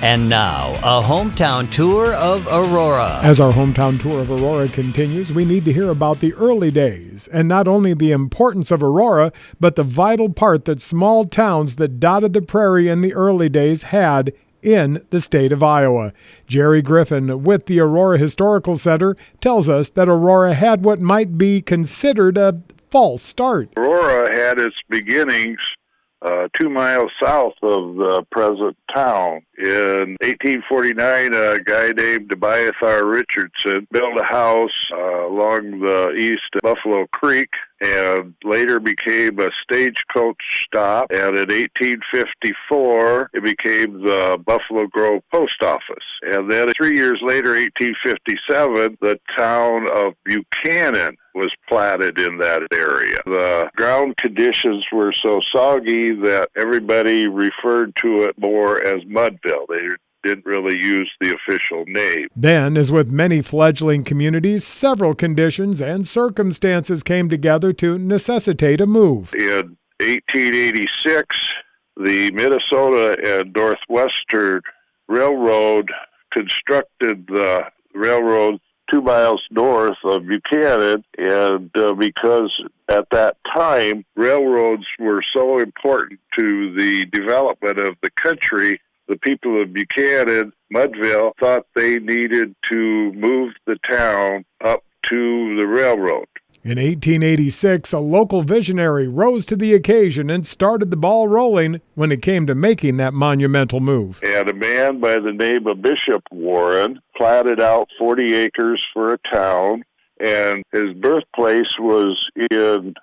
And now, a hometown tour of Aurora. As our hometown tour of Aurora continues, we need to hear about the early days, and not only the importance of Aurora, but the vital part that small towns that dotted the prairie in the early days had in the state of Iowa. Jerry Griffin with the Aurora Historical Center tells us that Aurora had what might be considered a false start. Aurora had its beginnings 2 miles south of the present town. In 1849, a guy named Abiathar Richardson built a house along the east of Buffalo Creek and later became a stagecoach stop. And in 1854, it became the Buffalo Grove Post Office. And then 3 years later, 1857, the town of Buchanan was platted in that area. The ground conditions were so soggy that everybody referred to it more as Mudville. They didn't really use the official name. Then, as with many fledgling communities, several conditions and circumstances came together to necessitate a move. In 1886, the Minnesota and Northwestern Railroad constructed the railroad 2 miles north of Buchanan, and because at that time railroads were so important to the development of the country, the people of Buchanan, Mudville, thought they needed to move the town up to the railroad. In 1886, a local visionary rose to the occasion and started the ball rolling when it came to making that monumental move. And a man by the name of Bishop Warren platted out 40 acres for a town, and his birthplace was in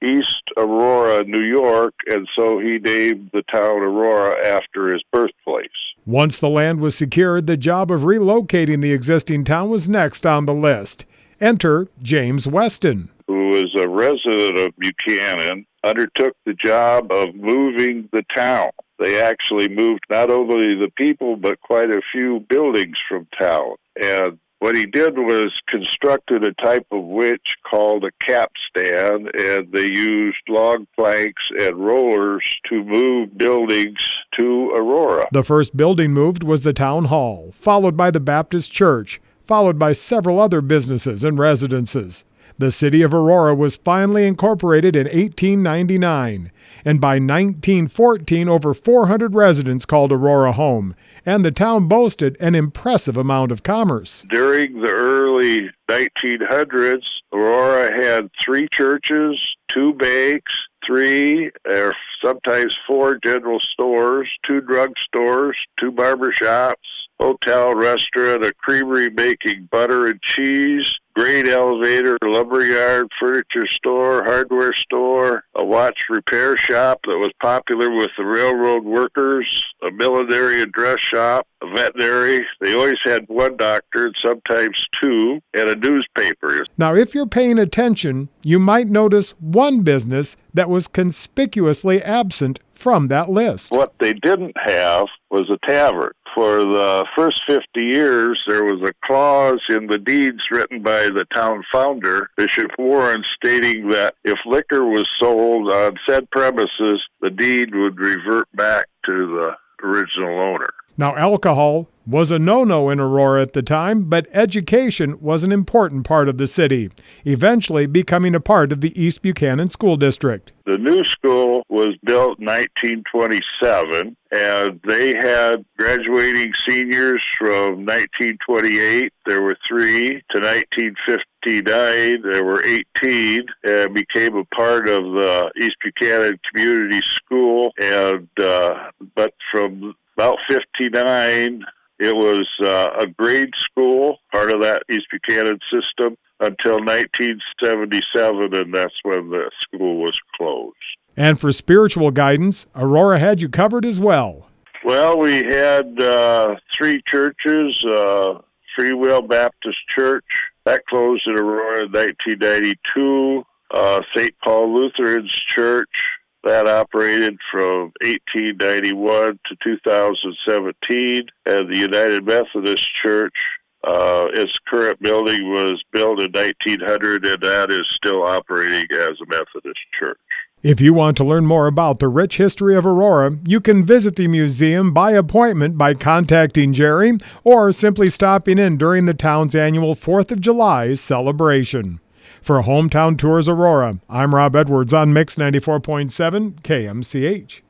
East Aurora, New York, and so he named the town Aurora after his birthplace. Once the land was secured, the job of relocating the existing town was next on the list. Enter James Weston, who was a resident of Buchanan, undertook the job of moving the town. They actually moved not only the people, but quite a few buildings from town. And what he did was constructed a type of winch called a capstan, and they used log planks and rollers to move buildings to Aurora. The first building moved was the town hall, followed by the Baptist church, followed by several other businesses and residences. The city of Aurora was finally incorporated in 1899, and by 1914 over 400 residents called Aurora home, and the town boasted an impressive amount of commerce. During the early 1900s, Aurora had 3 churches, 2 banks, 3 or sometimes 4 general stores, 2 drug stores, 2 barber shops, hotel, restaurant, a creamery making butter and cheese, grain elevator, lumberyard, furniture store, hardware store, a watch repair shop that was popular with the railroad workers, a millinery and dress shop, a veterinary. They always had 1 doctor and sometimes 2, and a newspaper. Now, if you're paying attention, you might notice one business that was conspicuously absent from that list. What they didn't have was a tavern. For the first 50 years, there was a clause in the deeds written by the town founder, Bishop Warren, stating that if liquor was sold on said premises, the deed would revert back to the original owner. Now, alcohol was a no-no in Aurora at the time, but education was an important part of the city, eventually becoming a part of the East Buchanan School District. The new school was built in 1927, and they had graduating seniors from 1928. There were 3 to 1959. There were 18, and became a part of the East Buchanan Community School. And but from about 59, it was a grade school, part of that East Buchanan system, until 1977, and that's when the school was closed. And for spiritual guidance, Aurora had you covered as well. Well, we had 3 churches, Free Will Baptist Church, that closed in Aurora in 1992, St. Paul Lutheran's Church, that operated from 1891 to 2017, and the United Methodist Church, its current building was built in 1900, and that is still operating as a Methodist church. If you want to learn more about the rich history of Aurora, you can visit the museum by appointment by contacting Jerry or simply stopping in during the town's annual 4th of July celebration. For Hometown Tours Aurora, I'm Rob Edwards on Mix 94.7 KMCH.